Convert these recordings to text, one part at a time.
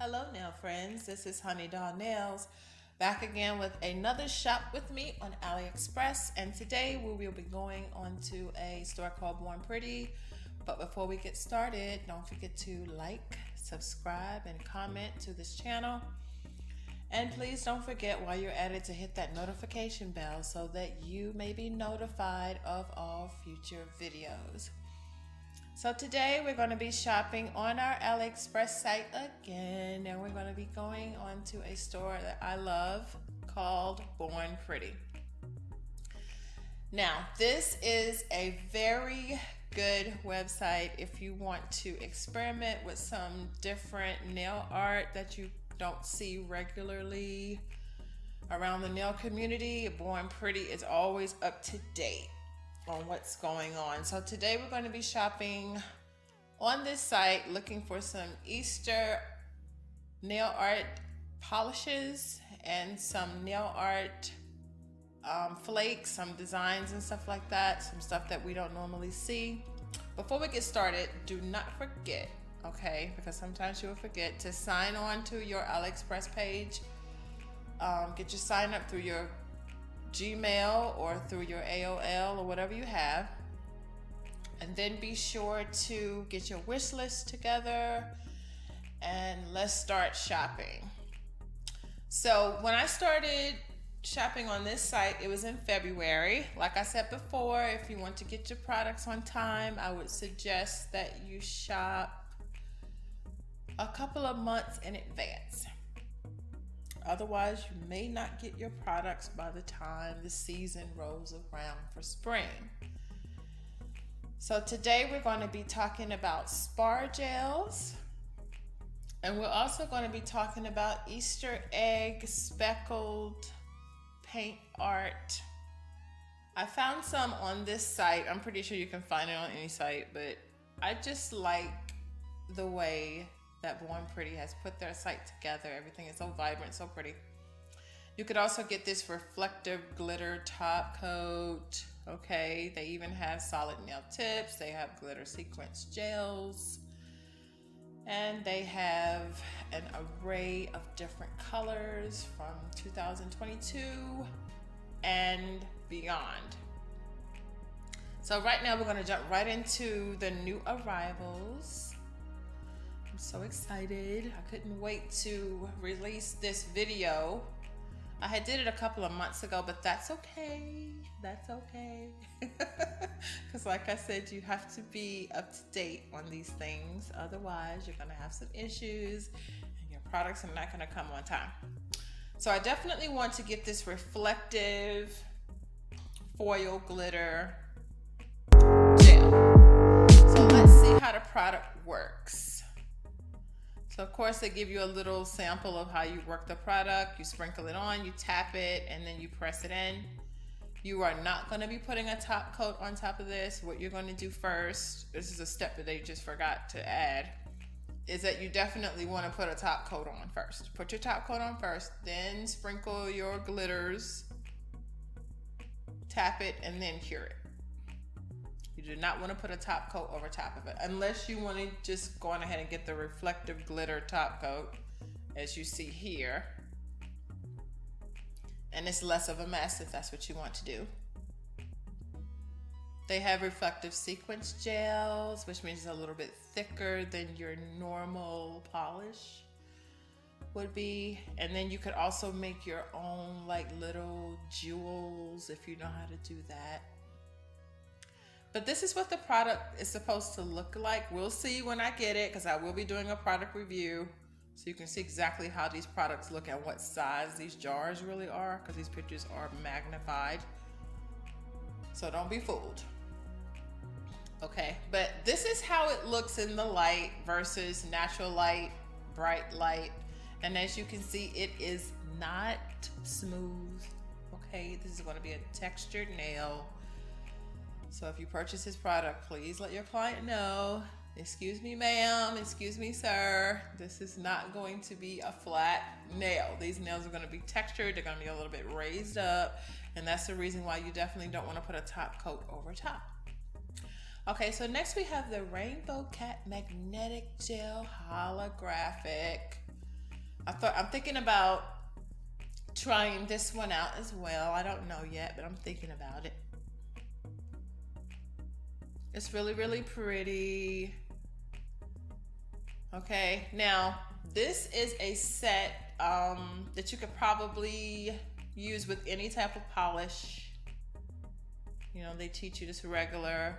Hello nail friends, this is Honey Doll Nails back again with another shop with me on AliExpress, and today we will be going on to a store called Born Pretty. But before we get started, don't forget to like, subscribe, and comment to this channel. And please don't forget while you're at it to hit that notification bell so that you may be notified of all future videos. So today we're going to be shopping on our AliExpress site again, and we're going to be going on to a store that I love called Born Pretty. Now, this is a very good website if you want to experiment with some different nail art that you don't see regularly around the nail community. Born Pretty is always up to date on what's going on. So today we're going to be shopping on this site looking for some Easter nail art polishes and some nail art flakes, some designs and stuff like that, some stuff that we don't normally see. Before we get started, do not forget, okay, because sometimes you will forget to sign on to your AliExpress page. Get your sign up through your Gmail or through your AOL or whatever you have, and then be sure to get your wish list together and let's start shopping. So when I started shopping on this site, it was in February. Like I said before, if you want to get your products on time, I would suggest that you shop a couple of months in advance. Otherwise, you may not get your products by the time the season rolls around for spring. So today we're going to be talking about spar gels, and we're also going to be talking about Easter egg speckled paint art. I found some on this site. I'm pretty sure you can find it on any site, but I just like the way that Born Pretty has put their site together. Everything is so vibrant, so pretty. You could also get this reflective glitter top coat. Okay, they even have solid nail tips. They have glitter sequence gels, and they have an array of different colors from 2022 and beyond. So right now we're going to jump right into the new arrivals. I'm so excited. I couldn't wait to release this video. I had did it a couple of months ago, but that's okay. That's okay. Because like I said, you have to be up to date on these things. Otherwise, you're going to have some issues and your products are not going to come on time. So I definitely want to get this reflective foil glitter gel. So let's see how the product works. So of course they give you a little sample of how you work the product. You sprinkle it on, you tap it, and then you press it in. You are not going to be putting a top coat on top of this. What you're going to do first, this is a step that they just forgot to add, is that you definitely want to put a top coat on first. Put your top coat on first, then sprinkle your glitters, tap it, and then cure it. You do not want to put a top coat over top of it unless you want to just go on ahead and get the reflective glitter top coat, as you see here, and it's less of a mess if that's what you want to do. They have reflective sequence gels, which means it's a little bit thicker than your normal polish would be. And then you could also make your own like little jewels if you know how to do that. But this is what the product is supposed to look like. We'll see when I get it, because I will be doing a product review so you can see exactly how these products look and what size these jars really are, because these pictures are magnified. So don't be fooled. Okay, but this is how it looks in the light versus natural light, bright light. And as you can see, it is not smooth. Okay, this is going to be a textured nail. So if you purchase this product, please let your client know, excuse me ma'am, excuse me sir, this is not going to be a flat nail. These nails are going to be textured, they're going to be a little bit raised up, and that's the reason why you definitely don't want to put a top coat over top. Okay, so next we have the Rainbow Cat Magnetic Gel Holographic I'm thinking about trying this one out as well. I don't know yet, but I'm thinking about it. It's really, really pretty. Okay, now this is a set that you could probably use with any type of polish. You know, they teach you this regular,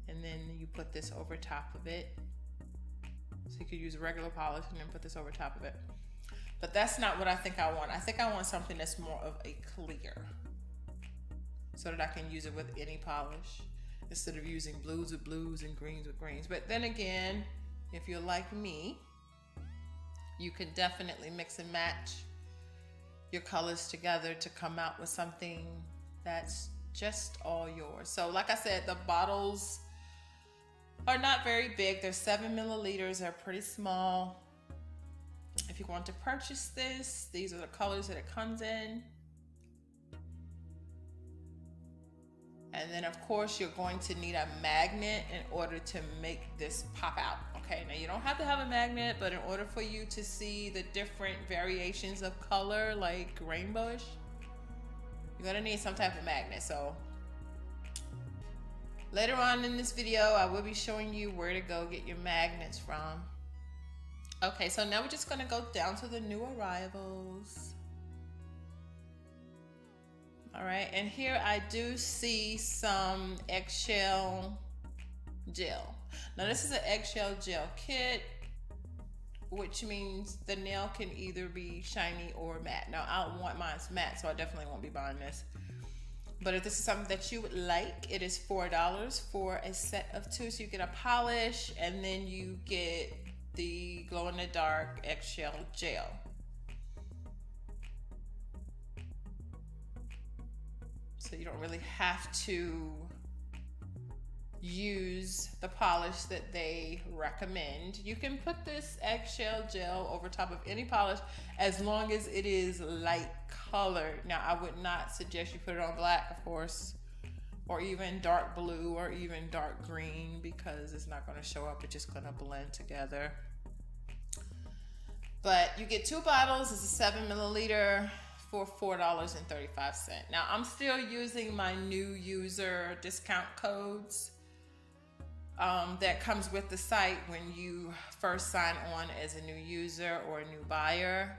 and then you put this over top of it. So you could use a regular polish and then put this over top of it. But that's not what I think I want. I think I want something that's more of a clear, so that I can use it with any polish instead of using blues with blues and greens with greens. But then again, if you're like me, you can definitely mix and match your colors together to come out with something that's just all yours. So like I said, the bottles are not very big. They're 7 milliliters. They're pretty small. If you want to purchase this, these are the colors that it comes in. And then of course you're going to need a magnet in order to make this pop out. Okay, now you don't have to have a magnet, but in order for you to see the different variations of color, like rainbowish, you're gonna need some type of magnet. So later on in this video, I will be showing you where to go get your magnets from. Okay, so now we're just gonna go down to the new arrivals. All right, and here I do see some eggshell gel. Now this is an eggshell gel kit, which means the nail can either be shiny or matte. Now I want mine matte, so I definitely won't be buying this. But if this is something that you would like, it is $4 for a set of 2. So you get a polish and then you get the glow in the dark eggshell gel. So you don't really have to use the polish that they recommend. You can put this eggshell gel over top of any polish as long as it is light colored. Now I would not suggest you put it on black, of course, or even dark blue or even dark green, because it's not going to show up. It's just going to blend together. But you get 2 bottles. It's a 7 milliliter for $4.35. Now I'm still using my new user discount codes that comes with the site when you first sign on as a new user or a new buyer.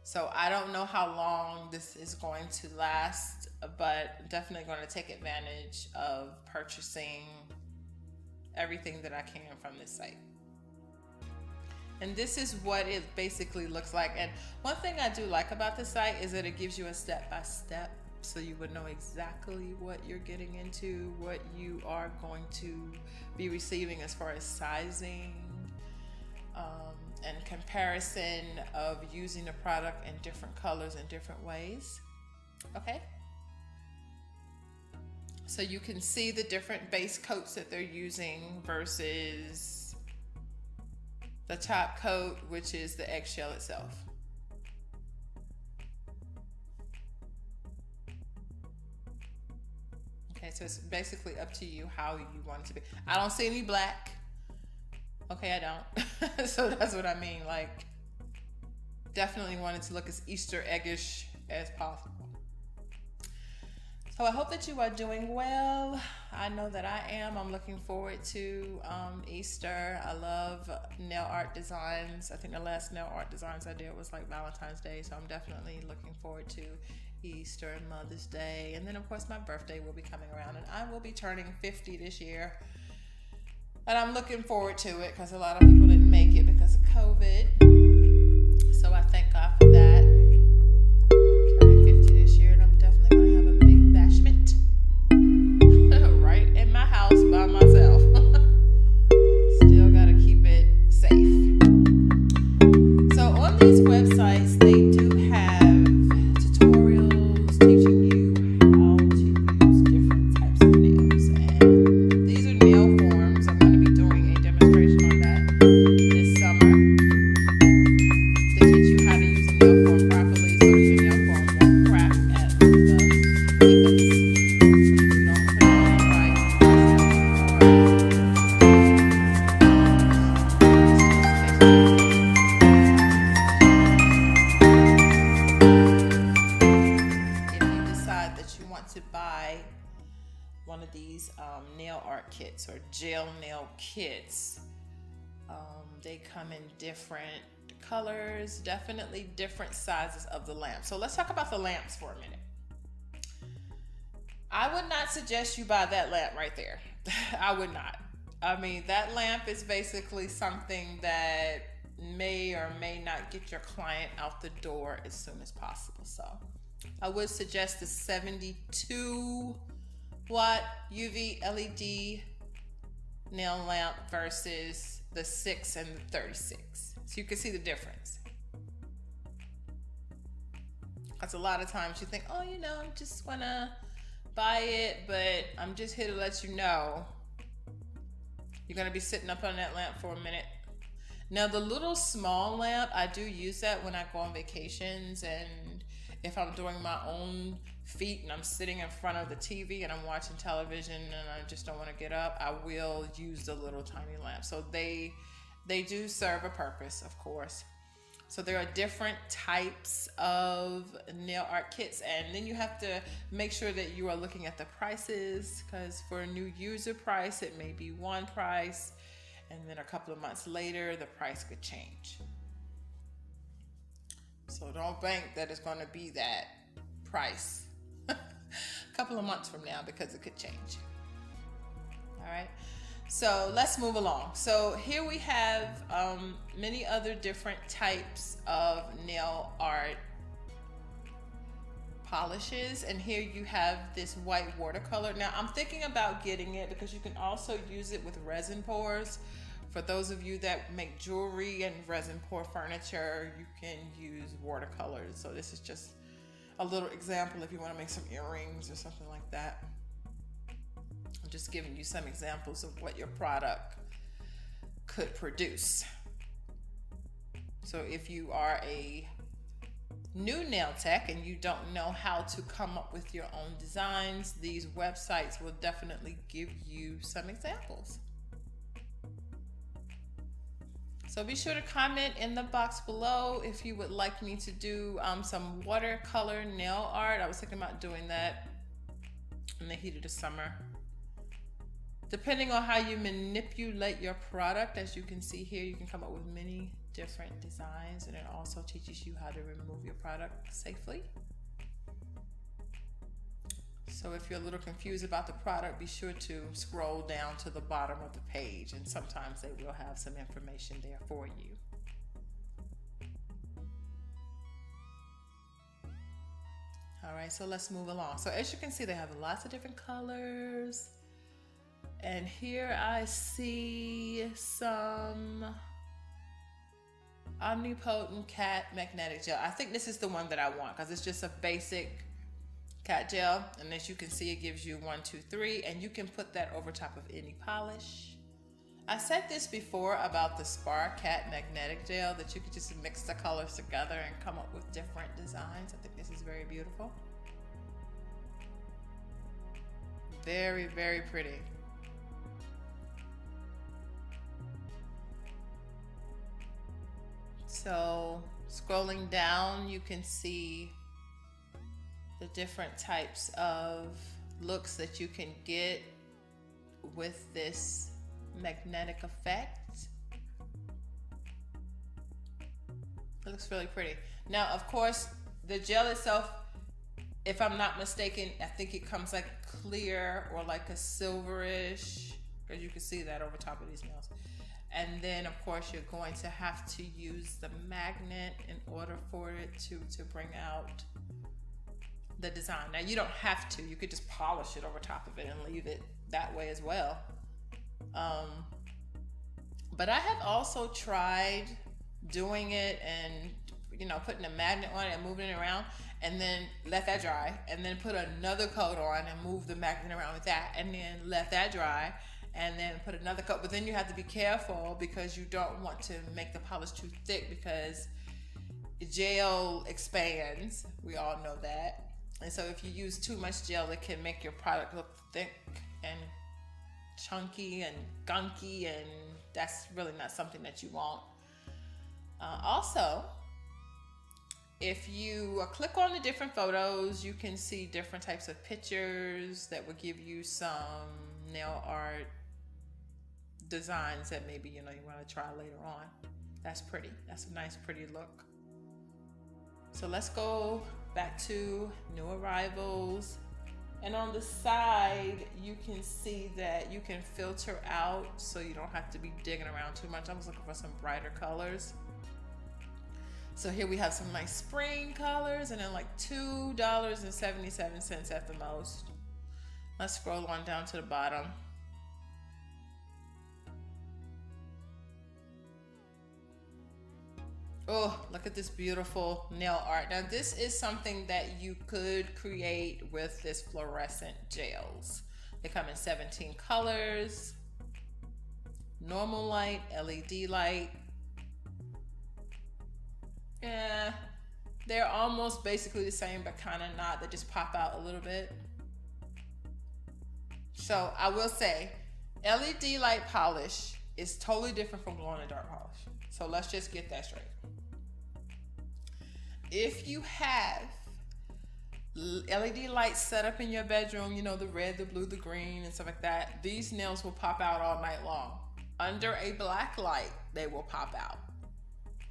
So I don't know how long this is going to last, but definitely going to take advantage of purchasing everything that I can from this site. And this is what it basically looks like. And one thing I do like about the site is that it gives you a step-by-step, so you would know exactly what you're getting into, what you are going to be receiving as far as sizing, and comparison of using the product in different colors in different ways. Okay. So you can see the different base coats that they're using versus the top coat, which is the eggshell itself. Okay, so it's basically up to you how you want it to be. I don't see any black. Okay, I don't. So that's what I mean. Like, definitely want it to look as Easter eggish as possible. So I hope that you are doing well. I know that I am. I'm looking forward to Easter. I love nail art designs. I think the last nail art designs I did was like Valentine's Day. So I'm definitely looking forward to Easter and Mother's Day. And then of course my birthday will be coming around, and I will be turning 50 this year. And I'm looking forward to it because a lot of people didn't make it because of COVID. So I thank God for that. Turning 50 this year, and I'm definitely going to have a big bashment right in my house by myself. Still got to keep it safe. So on these websites, they do have tutorials teaching you how to use different types of nails. And these are nail forms. I'm going to be doing a demonstration on that this summer. nail kits. They come in different colors, definitely different sizes of the lamp. So let's talk about the lamps for a minute. I would not suggest you buy that lamp right there. I would not. I mean, that lamp is basically something that may or may not get your client out the door as soon as possible. So I would suggest the 72 watt UV LED nail lamp versus the 6 and the 36. So you can see the difference. Because a lot of times you think, oh, you know, I just want to buy it, but I'm just here to let you know you're going to be sitting up on that lamp for a minute. Now, the little small lamp, I do use that when I go on vacations, and if I'm doing my own feet and I'm sitting in front of the TV and I'm watching television and I just don't want to get up, I will use the little tiny lamp. So they do serve a purpose, of course. So there are different types of nail art kits, and then you have to make sure that you are looking at the prices, because for a new user price, it may be one price, and then a couple of months later, the price could change. So don't bank that it's going to be that price a couple of months from now, because it could change. All right. So let's move along. So here we have many other different types of nail art polishes, and here you have this white watercolor. Now I'm thinking about getting it because you can also use it with resin pours. For those of you that make jewelry and resin pour furniture, you can use watercolors. So this is just a little example if you want to make some earrings or something like that. I'm just giving you some examples of what your product could produce. So if you are a new nail tech and you don't know how to come up with your own designs, these websites will definitely give you some examples. So be sure to comment in the box below if you would like me to do some watercolor nail art. I was thinking about doing that in the heat of the summer. Depending on how you manipulate your product, as you can see here, you can come up with many different designs, and it also teaches you how to remove your product safely. So if you're a little confused about the product, be sure to scroll down to the bottom of the page, and sometimes they will have some information there for you. All right, so let's move along. So as you can see, they have lots of different colors. And here I see some Omnipotent Cat Magnetic Gel. I think this is the one that I want because it's just a basic cat gel. And as you can see, it gives you 1, 2, 3, and you can put that over top of any polish. I said this before about the Spar Cat Magnetic Gel, that you could just mix the colors together and come up with different designs. I think this is very beautiful. Very, very pretty. So scrolling down, you can see the different types of looks that you can get with this magnetic effect. It looks really pretty. Now, of course, the gel itself, if I'm not mistaken, I think it comes like clear or like a silverish, because you can see that over top of these nails. And then, of course, you're going to have to use the magnet in order for it to bring out the design. Now, you don't have to. You could just polish it over top of it and leave it that way as well. But I have also tried doing it and, you know, putting a magnet on it and moving it around, and then let that dry, and then put another coat on and move the magnet around with that, and then let that dry, and then put another coat. But then you have to be careful because you don't want to make the polish too thick, because gel expands. We all know that. And so if you use too much gel, it can make your product look thick and chunky and gunky, and that's really not something that you want. Also, if you click on the different photos, you can see different types of pictures that will give you some nail art designs that maybe, you want to try later on. That's pretty. That's a nice, pretty look. So let's go back to new arrivals. And on the side, you can see that you can filter out so you don't have to be digging around too much. I was looking for some brighter colors. So here we have some nice spring colors, and then like $2.77 at the most. Let's scroll on down to the bottom. Oh, look at this beautiful nail art. Now this is something that you could create with this fluorescent gels. They come in 17 colors, normal light, LED light. Yeah, they're almost basically the same, but kind of not. They just pop out a little bit. So I will say, LED light polish is totally different from glow in the dark polish. So let's just get that straight. If you have LED lights set up in your bedroom, the red, the blue, the green, and stuff like that, these nails will pop out all night long. Under a black light, they will pop out.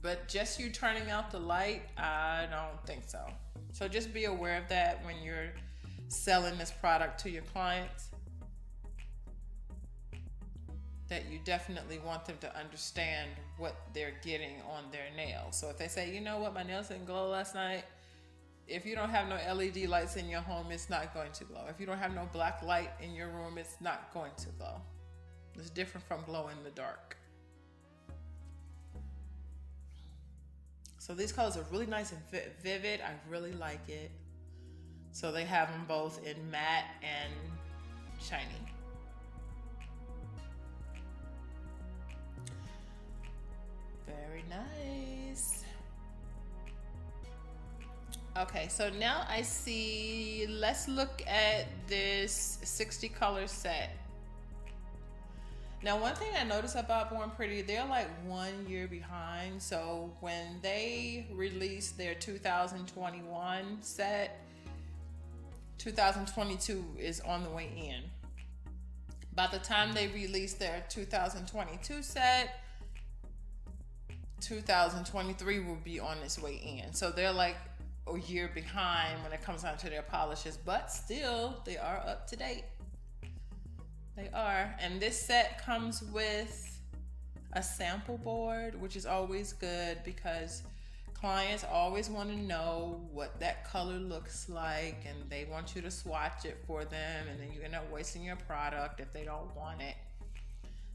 But just you turning out the light, I don't think so. So just be aware of that when you're selling this product to your clients, that you definitely want them to understand what they're getting on their nails. So if they say, you know what, my nails didn't glow last night, if you don't have no LED lights in your home, it's not going to glow. If you don't have no black light in your room, it's not going to glow. It's different from glow in the dark. So these colors are really nice and vivid. I really like it. So they have them both in matte and shiny. Very nice. Okay, so now I see, let's look at this 60 color set. Now, one thing I noticed about Born Pretty, they're like 1 year behind. So when they released their 2021 set, 2022 is on the way in. By the time they release their 2022 set, 2023 will be on its way in. So they're like a year behind when it comes down to their polishes, but still they are up to date. They are. And this set comes with a sample board, which is always good because clients always want to know what that color looks like, and they want you to swatch it for them, and then you end up wasting your product if they don't want it.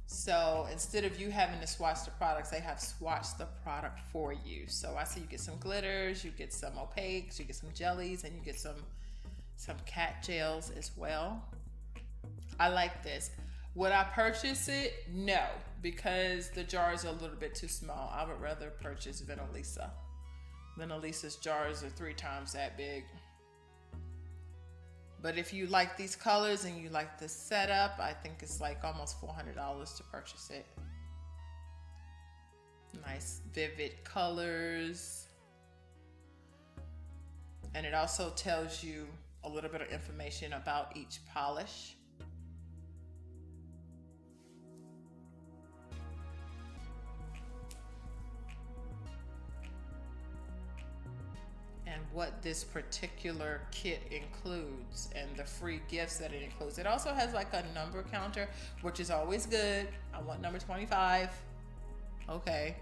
So instead of you having to swatch the products, they have swatched the product for you. So I see you get some glitters, you get some opaques, you get some jellies, and you get some cat gels as well. I like this. Would I purchase it? No, because the jars are a little bit too small. I would rather purchase Venalisa. Venalisa's jars are 3 times that big. But if you like these colors and you like this setup, I think it's like almost $400 to purchase it. Nice vivid colors. And it also tells you a little bit of information about each polish. And what this particular kit includes and the free gifts that it includes. It also has like a number counter, which is always good. I want number 25. Okay.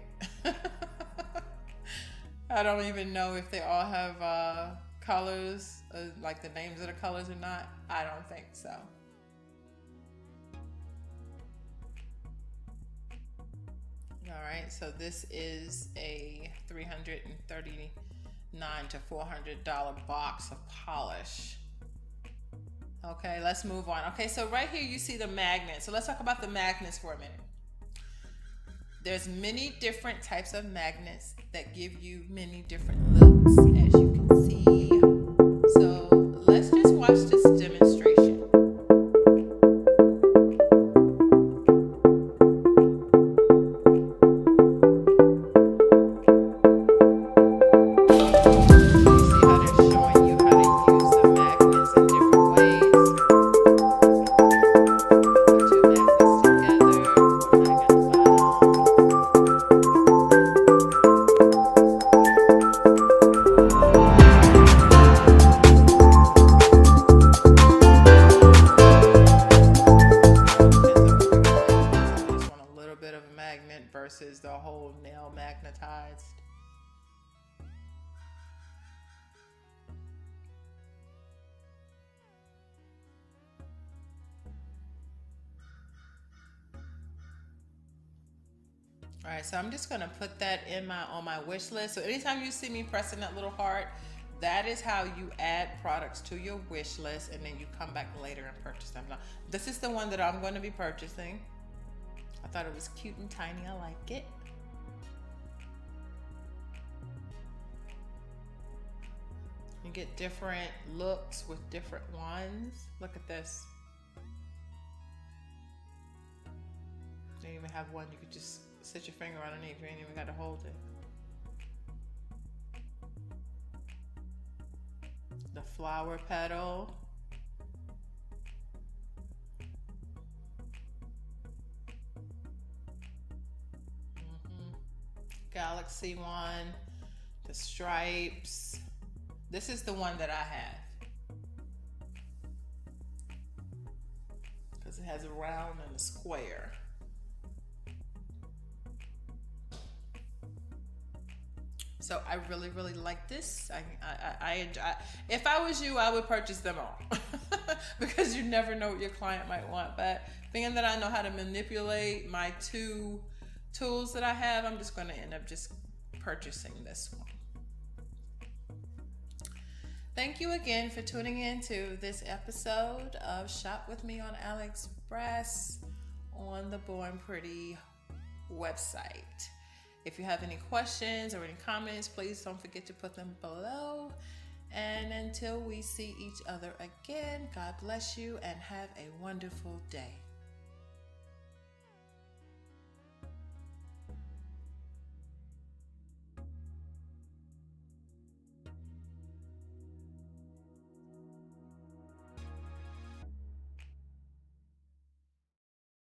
I don't even know if they all have colors, like the names of the colors or not. I don't think so. All right, so this is a $339 to $400 box of polish. Okay, let's move on. Okay, so right here you see the magnets. So let's talk about the magnets for a minute. There's many different types of magnets that give you many different looks, as you can see. So let's just watch this demonstration. oversized. All right, so I'm just gonna put that in my on my wish list. So anytime you see me pressing that little heart, that is how you add products to your wish list, and then you come back later and purchase them. Now, this is the one that I'm going to be purchasing. I thought it was cute and tiny. I like it. You get different looks with different ones. Look at this. They even have one you could just sit your finger underneath. You ain't even got to hold it. The flower petal. Galaxy one. The stripes. This is the one that I have. Because it has a round and a square. So I really, really like this. I enjoy. If I was you, I would purchase them all because you never know what your client might want. But being that I know how to manipulate my two tools that I have, I'm just going to end up just purchasing this one. Thank you again for tuning in to this episode of Shop With Me on AliExpress on the Born Pretty website. If you have any questions or any comments, please don't forget to put them below. And until we see each other again, God bless you and have a wonderful day.